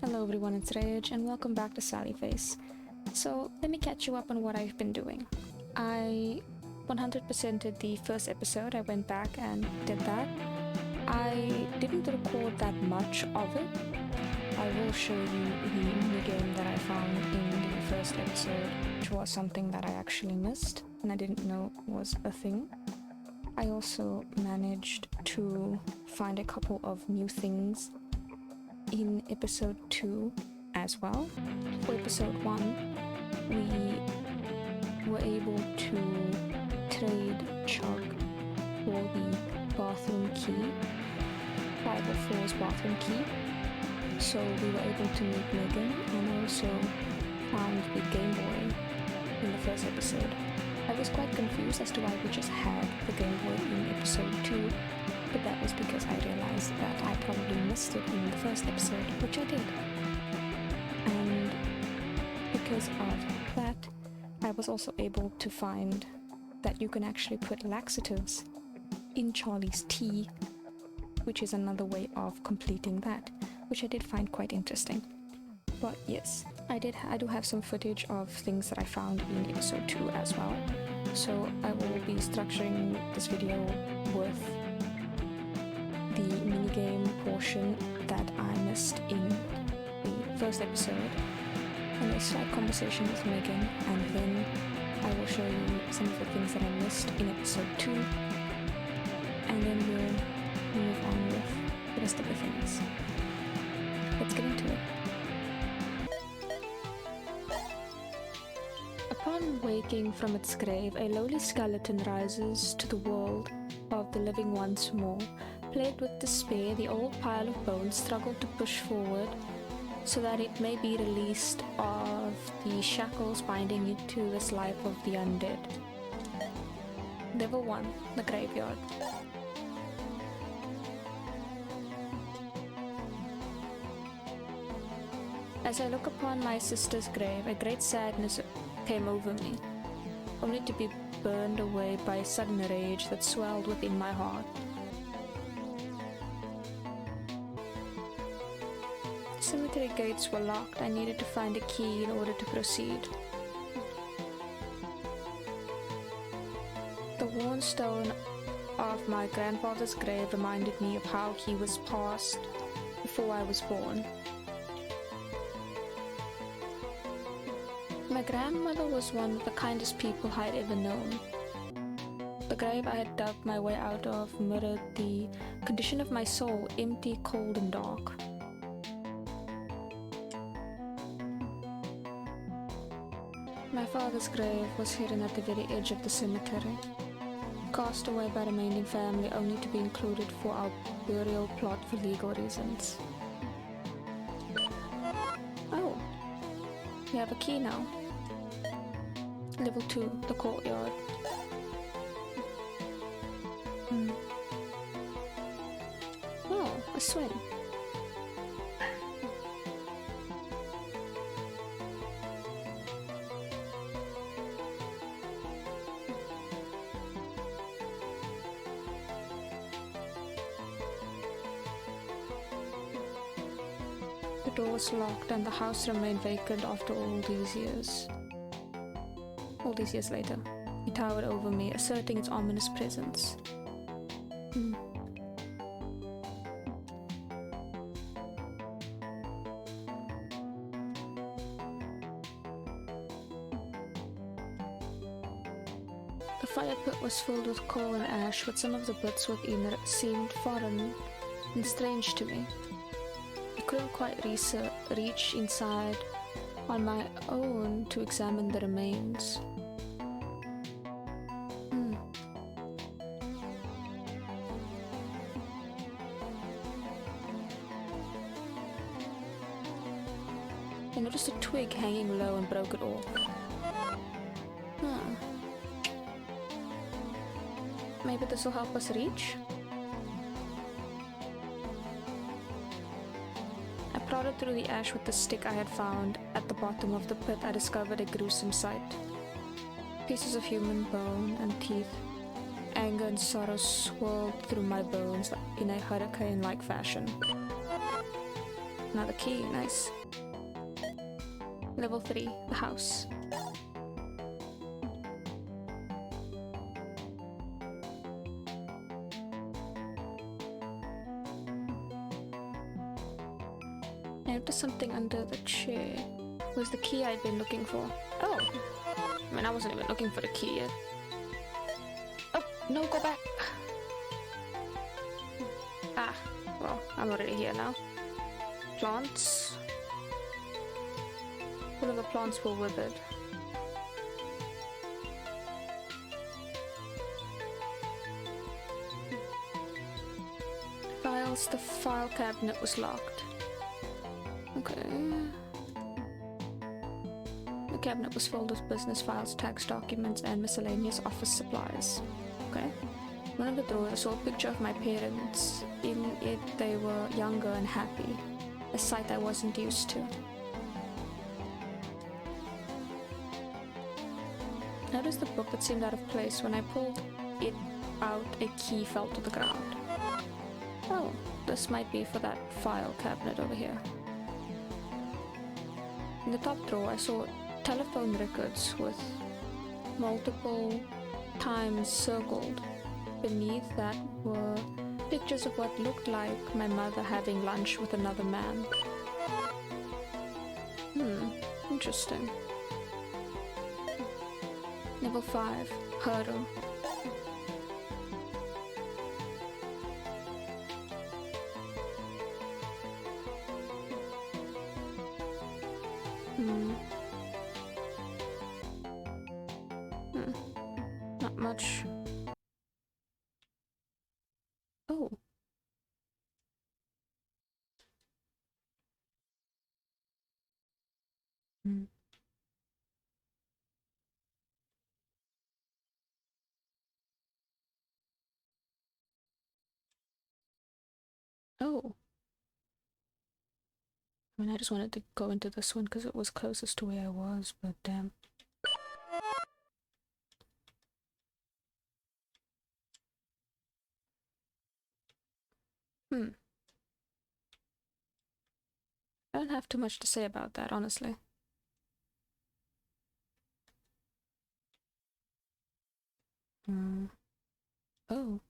Hello everyone, it's Rage and welcome back to Sallyface. So let me catch you up on what I've been doing. I 100%ed the first episode. I went back and did that. I didn't record that much of it. I will show you the minigame that I found in the first episode, which was something that I actually missed and I didn't know was a thing. I also managed to find a couple of new things in episode 2 as well. For episode 1, we were able to trade Chug for the bathroom key, 504's bathroom key. So we were able to meet Megan and also found the Game Boy in the first episode. I was quite confused as to why we just had the Game Boy in episode 2, but that was because I realized that I probably missed it in the first episode, which I did. And because of that, I was also able to find that you can actually put laxatives in Charlie's tea, which is another way of completing that, which I did find quite interesting. But yes, I do have some footage of things that I found in episode 2 as well. So I will be structuring this video with the minigame portion that I missed in the first episode, and a slight conversation with Megan, and then I will show you some of the things that I missed in episode 2, and then we'll move on with the rest of the things. Let's get into it. Upon waking from its grave, a lowly skeleton rises to the world of the living once more. Plagued with despair, the old pile of bones struggled to push forward so that it may be released of the shackles binding it to this life of the undead. Level 1, the graveyard. As I look upon my sister's grave, a great sadness came over me, only to be burned away by a sudden rage that swelled within my heart. The cemetery gates were locked. I needed to find a key in order to proceed. The worn stone of my grandfather's grave reminded me of how he was passed before I was born. My grandmother was one of the kindest people I had ever known. The grave I had dug my way out of mirrored the condition of my soul, empty, cold, and dark. My father's grave was hidden at the very edge of the cemetery, cast away by the remaining family only to be included for our burial plot for legal reasons. Oh, we have a key now. Level 2, the courtyard. Oh, a swing. The door was locked and the house remained vacant after all these years. All these years later, it towered over me, asserting its ominous presence. The fire pit was filled with coal and ash, but some of the bits within seemed foreign and strange to me. I couldn't quite reach inside on my own to examine the remains. I noticed a twig hanging low and broke it off. Maybe this will help us reach? I prodded through the ash with the stick I had found. At the bottom of the pit, I discovered a gruesome sight. Pieces of human bone and teeth. Anger and sorrow swirled through my bones in a hurricane-like fashion. another key, nice. Level 3, the house. I noticed something under the chair. It was the key I'd been looking for. Oh! I mean, I wasn't even looking for the key yet. Oh, no, go back! Ah, well, I'm already here now. Plants. All of the plants were withered. Files, the file cabinet was locked. Okay. The cabinet was filled with business files, tax documents, and miscellaneous office supplies. Okay. One of the drawers, I saw a picture of my parents. In it, they were younger and happy. A sight I wasn't used to. I noticed the book that seemed out of place. When I pulled it out, a key fell to the ground. Oh, this might be for that file cabinet over here. In the top drawer, I saw telephone records with multiple times circled. Beneath that were pictures of what looked like my mother having lunch with another man. Interesting. Level 5, her room. Not much. Oh. Oh. I mean, I just wanted to go into this one because it was closest to where I was, but damn. I don't have too much to say about that, honestly. Oh.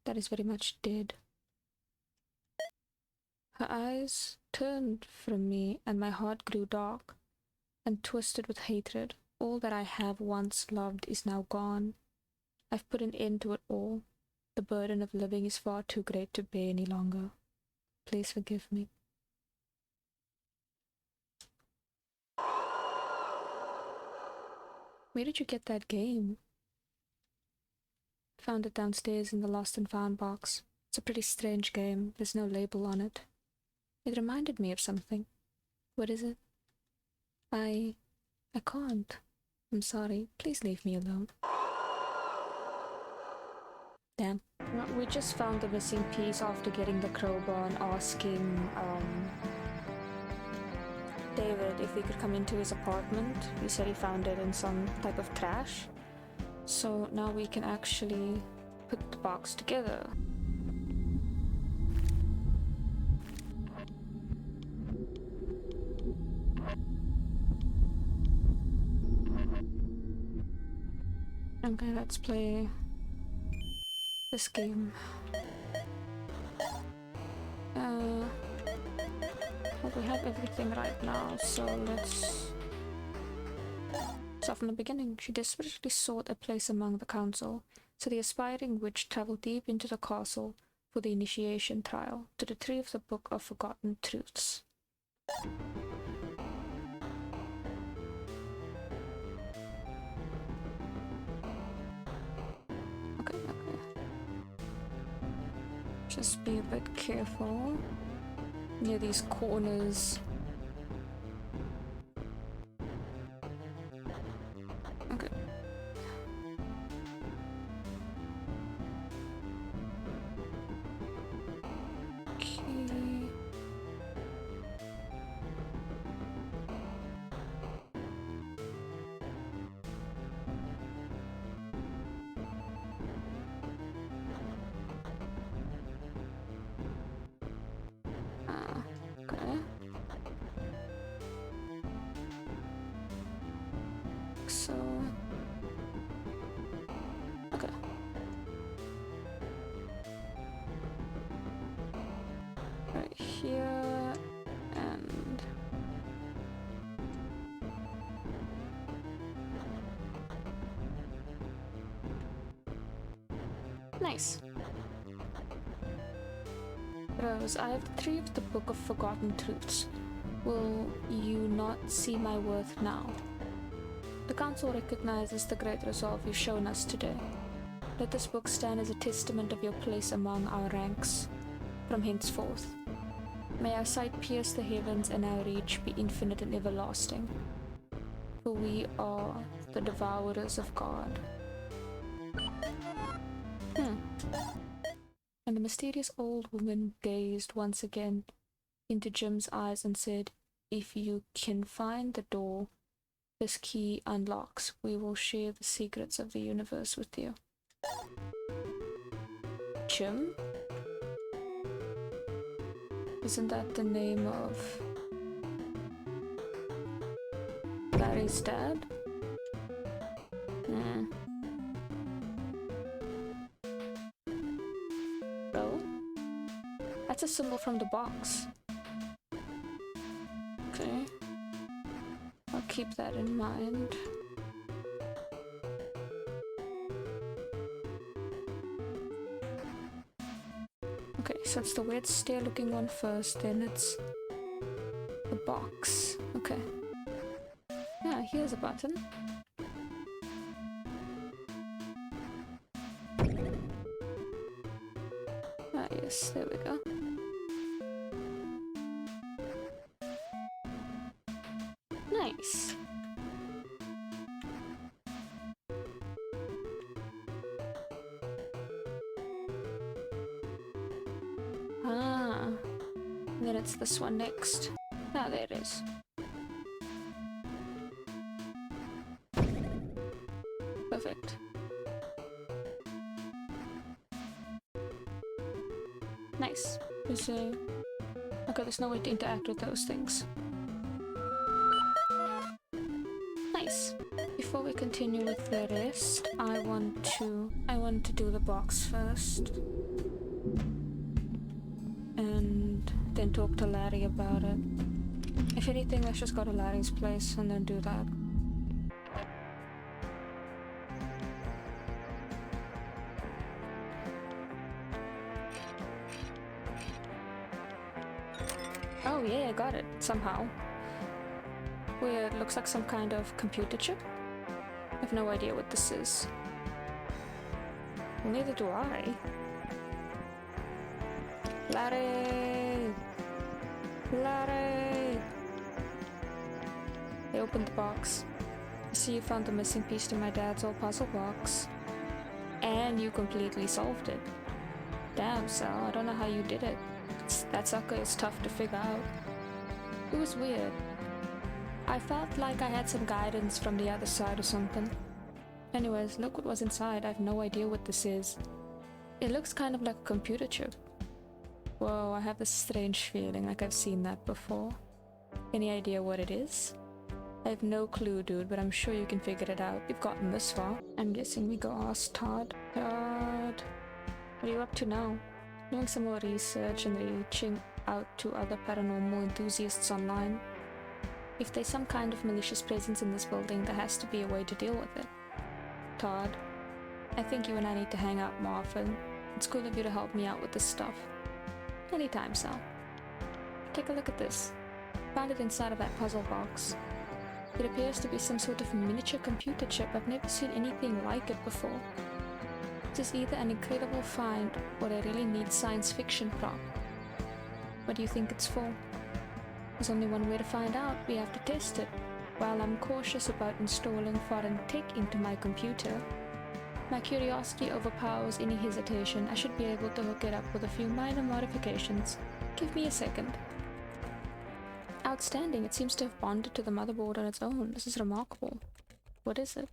That is very much dead. Her eyes turned from me, and my heart grew dark and twisted with hatred. All that I have once loved is now gone. I've put an end to it all. The burden of living is far too great to bear any longer. Please forgive me. Where did you get that game? Found it downstairs in the lost and found box. It's a pretty strange game. There's no label on it. It reminded me of something. What is it? I can't. I'm sorry. Please leave me alone. Damn. We just found the missing piece after getting the crowbar and asking David if we could come into his apartment. He said he found it in some type of trash. So now we can actually put the box together. Okay, let's play this game. Well, we have everything right now, so let's start from the beginning. She desperately sought a place among the council, so the aspiring witch traveled deep into the castle for the initiation trial to retrieve the Book of Forgotten Truths. Okay. Just be a bit careful near these corners. Okay. right here, and nice. Rose, I have the 3 of the Book of Forgotten Truths. Will you not see my worth now? The Council recognizes the great resolve you've shown us today. Let this book stand as a testament of your place among our ranks. From henceforth, may our sight pierce the heavens and our reach be infinite and everlasting. For we are the devourers of God. And the mysterious old woman gazed once again into Jim's eyes and said, "If you can find the door this key unlocks, we will share the secrets of the universe with you." Jim? Isn't that the name of Larry's dad? Bro? That's a symbol from the box. Okay. I'll keep that in mind. Okay, so it's the weird stare looking one first, then it's the box. Okay. Yeah, here's a button. Ah, yes, there we go. Nice. Ah, and then it's this one next. Ah, there it is. Perfect. Nice. Okay, there's no way to interact with those things. Nice. Before we continue with the rest, I want to do the box first. And then talk to Larry about it. If anything, let's just go to Larry's place and then do that. Oh yeah, I got it, somehow. Weird, looks like some kind of computer chip. I have no idea what this is. Well, neither do I. Larry! Larry! I opened the box. I see you found the missing piece to my dad's old puzzle box. And you completely solved it. Damn, Sal, I don't know how you did it. That sucker is tough to figure out. It was weird. I felt like I had some guidance from the other side or something. Anyways, look what was inside. I have no idea what this is. It looks kind of like a computer chip. Whoa, I have this strange feeling like I've seen that before. Any idea what it is? I have no clue, dude, but I'm sure you can figure it out. You've gotten this far. I'm guessing we go ask Todd. Todd, what are you up to now? Doing some more research and reaching out to other paranormal enthusiasts online. If there's some kind of malicious presence in this building, there has to be a way to deal with it. Todd, I think you and I need to hang out more often. It's cool of you to help me out with this stuff. Anytime, Sal. Take a look at this. Found it inside of that puzzle box. It appears to be some sort of miniature computer chip. I've never seen anything like it before. This is either an incredible find or a really neat science fiction prop. What do you think it's for? There's only one way to find out. We have to test it. While I'm cautious about installing foreign tech into my computer, my curiosity overpowers any hesitation. I should be able to hook it up with a few minor modifications. Give me a second. Outstanding. It seems to have bonded to the motherboard on its own. This is remarkable. What is it?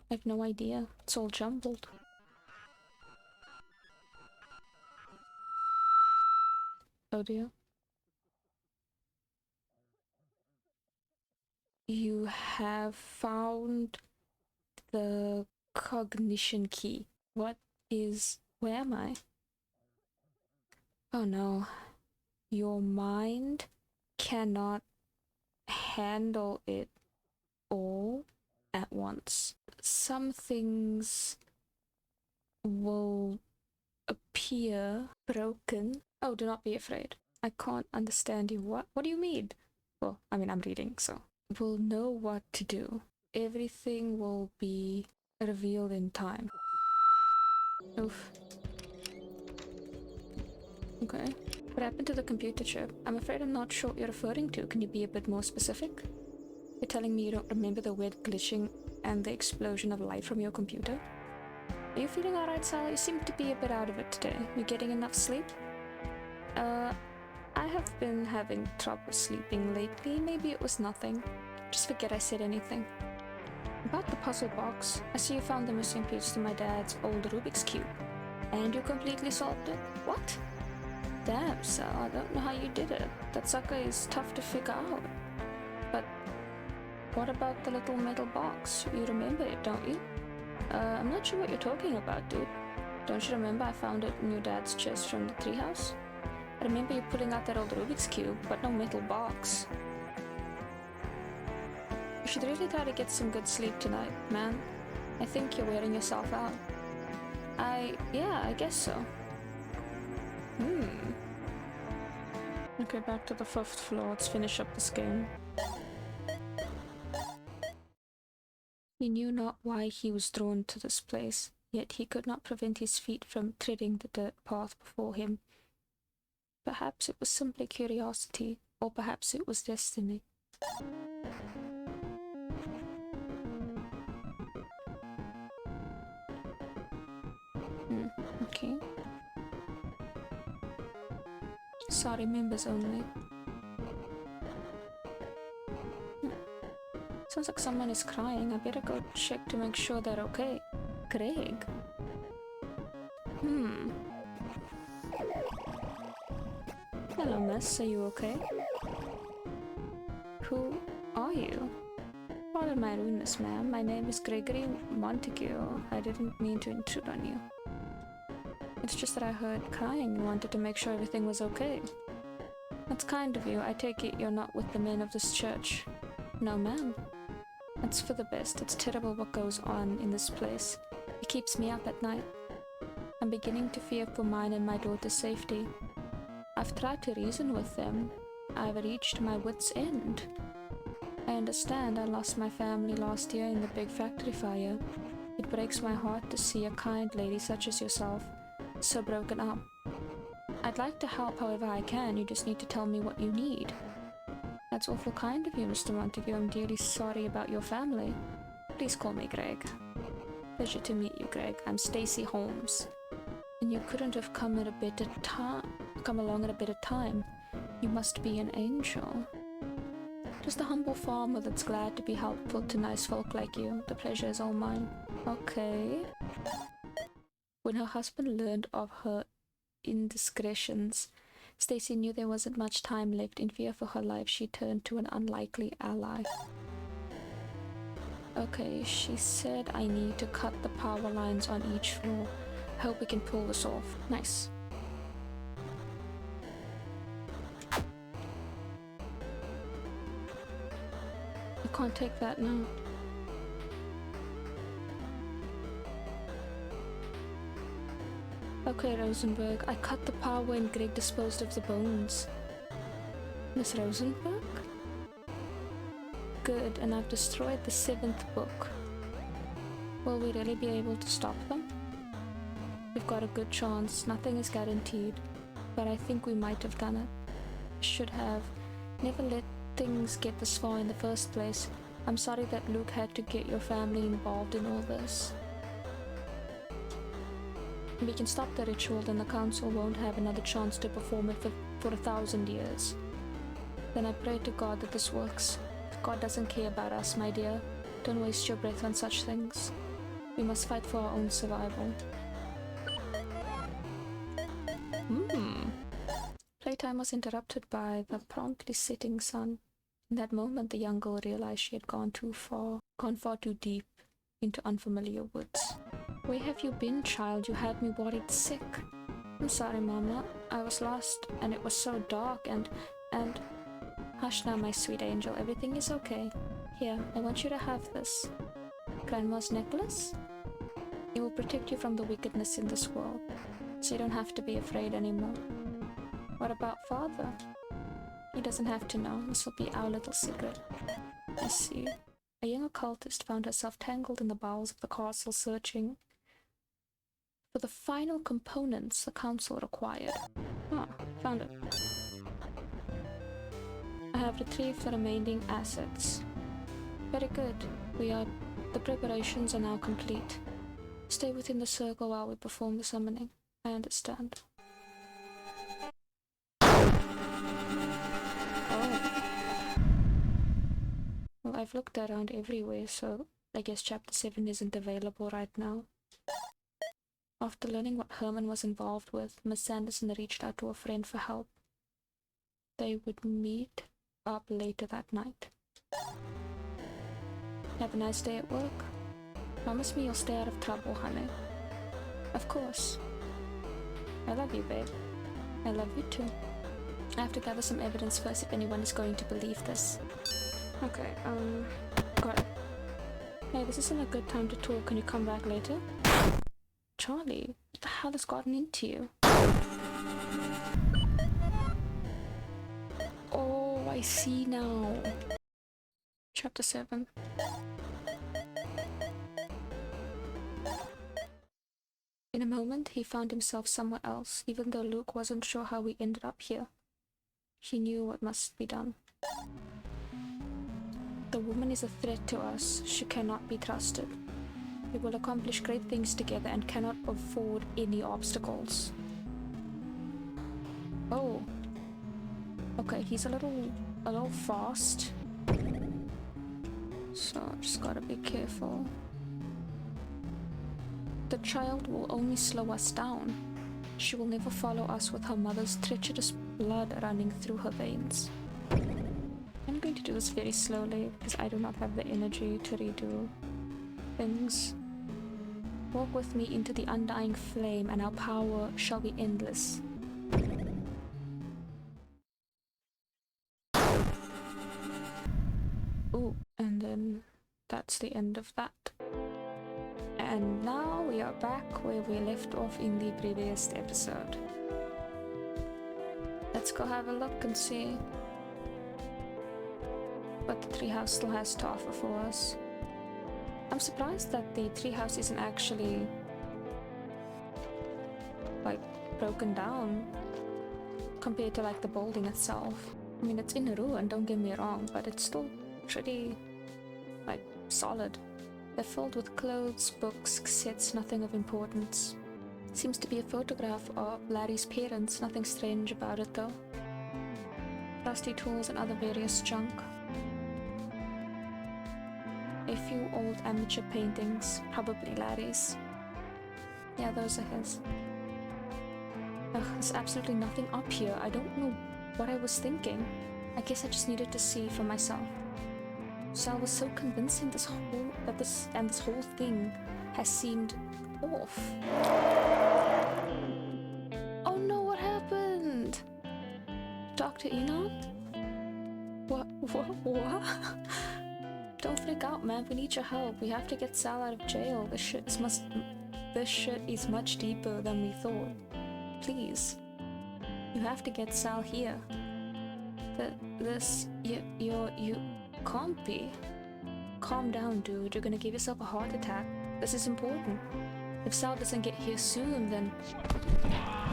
I have no idea. It's all jumbled. Oh dear. You have found the cognition key. Where am I? Oh no. your mind cannot handle it all at once. Some things will appear broken. Oh, do not be afraid. I can't understand you. What do you mean? Well, I mean, I'm reading, so. We'll know what to do. Everything will be revealed in time. Oof. Okay. What happened to the computer chip? I'm afraid I'm not sure what you're referring to. Can you be a bit more specific? You're telling me you don't remember the weird glitching and the explosion of light from your computer? Are you feeling alright, Sal? You seem to be a bit out of it today. You getting enough sleep? I have been having trouble sleeping lately. Maybe it was nothing. Just forget I said anything. About the puzzle box, I see you found the missing piece to my dad's old Rubik's Cube. And you completely solved it? What? Damn, Sal, I don't know how you did it. That sucker is tough to figure out. But what about the little metal box? You remember it, don't you? I'm not sure what you're talking about, dude. Don't you remember I found it in your dad's chest from the treehouse? I remember you pulling out that old Rubik's Cube, but no metal box. You should really try to get some good sleep tonight, man. I think you're wearing yourself out. Yeah, I guess so. Okay, back to the 5th floor. Let's finish up this game. He knew not why he was drawn to this place, yet he could not prevent his feet from treading the dirt path before him. Perhaps it was simply curiosity, or perhaps it was destiny. Okay. Sorry, members only. Sounds like someone is crying. I better go check to make sure they're okay. Greg? Hello, miss. Are you okay? Who are you? Pardon my rudeness, ma'am. My name is Gregory Montague. I didn't mean to intrude on you. It's just that I heard crying and wanted to make sure everything was okay. That's kind of you. I take it you're not with the men of this church. No, ma'am. That's for the best. It's terrible what goes on in this place. It keeps me up at night. I'm beginning to fear for mine and my daughter's safety. I've tried to reason with them. I've reached my wit's end. I understand I lost my family last year in the big factory fire. It breaks my heart to see a kind lady such as yourself so broken up. I'd like to help however I can. You just need to tell me what you need. That's awful kind of you, Mr. Montague. I'm dearly sorry about your family. Please call me Greg. Pleasure to meet you, Greg. I'm Stacy Holmes. And you couldn't have come along at a better time. You must be an angel. Just a humble farmer that's glad to be helpful to nice folk like you. The pleasure is all mine. Okay. When her husband learned of her indiscretions, Stacy knew there wasn't much time left. In fear for her life, she turned to an unlikely ally. Okay, she said I need to cut the power lines on each floor. I hope we can pull this off. Nice. I can't take that now. Okay, Rosenberg, I cut the power when Greg disposed of the bones. Miss Rosenberg? Good, and I've destroyed the 7th book. Will we really be able to stop them? We've got a good chance. Nothing is guaranteed, but I think we might have done it. Should have. Never let things get this far in the first place. I'm sorry that Luke had to get your family involved in all this. We can stop the ritual, then the council won't have another chance to perform it for 1,000 years. Then I pray to God that this works. God doesn't care about us, my dear. Don't waste your breath on such things. We must fight for our own survival. Playtime was interrupted by the promptly setting sun. In that moment, the young girl realized she had gone far too deep into unfamiliar woods. Where have you been, child? You had me worried sick. I'm sorry, Mama. I was lost, and it was so dark, and... Hush now, my sweet angel. Everything is okay. Here, I want you to have this. Grandma's necklace? It will protect you from the wickedness in this world, so you don't have to be afraid anymore. What about Father? He doesn't have to know. This will be our little secret. I see. A young occultist found herself tangled in the bowels of the castle, searching for the final components the council required. Ah, found it. I have retrieved the remaining assets. Very good. The preparations are now complete. Stay within the circle while we perform the summoning. I understand. Well, I've looked around everywhere, so I guess Chapter 7 isn't available right now. After learning what Herman was involved with, Miss Sanderson reached out to a friend for help. They would meet up later that night. Have a nice day at work. Promise me you'll stay out of trouble, honey. Of course. I love you, babe. I love you too. I have to gather some evidence first if anyone is going to believe this. Okay, got it. Hey, this isn't a good time to talk. Can you come back later? Charlie, what the hell has gotten into you? Oh, I see now. Chapter 7. In a moment, he found himself somewhere else, even though Luke wasn't sure how we ended up here. He knew what must be done. The woman is a threat to us. She cannot be trusted. We will accomplish great things together and cannot afford any obstacles. Oh. Okay, he's a little fast. So, just gotta be careful. The child will only slow us down. She will never follow us with her mother's treacherous blood running through her veins. I'm going to do this very slowly because I do not have the energy to redo things. Walk with me into the undying flame and our power shall be endless. Ooh, and then that's the end of that. And now we are back where we left off in the previous episode. Let's go have a look and see what the treehouse still has to offer for us. I'm surprised that the treehouse isn't actually like broken down compared to like the building itself. I mean, it's in a ruin, don't get me wrong, but it's still pretty like solid. They're filled with clothes, books, cassettes, nothing of importance. Seems to be a photograph of Larry's parents, nothing strange about it though. Rusty tools and other various junk. A few old amateur paintings, probably Larry's. Yeah, those are his. Ugh, there's absolutely nothing up here. I don't know what I was thinking. I guess I just needed to see for myself. Sal was so convincing this whole thing has seemed off. Oh no, what happened? Dr. Enoch? What? Don't freak out, man. We need your help. We have to get Sal out of jail. This shit is much deeper than we thought. Please. You have to get Sal here. You can't be. Calm down, dude. You're gonna give yourself a heart attack. This is important. If Sal doesn't get here soon, then...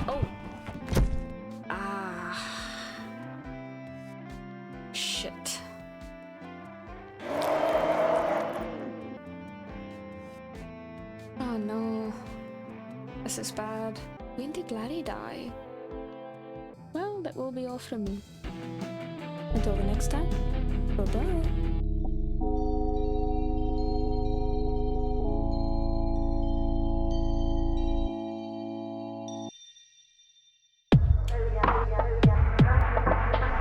Oh! Ah... Shit. Oh no. This is bad. When did Larry die? Well, that will be all from me. Until the next time, bye-bye.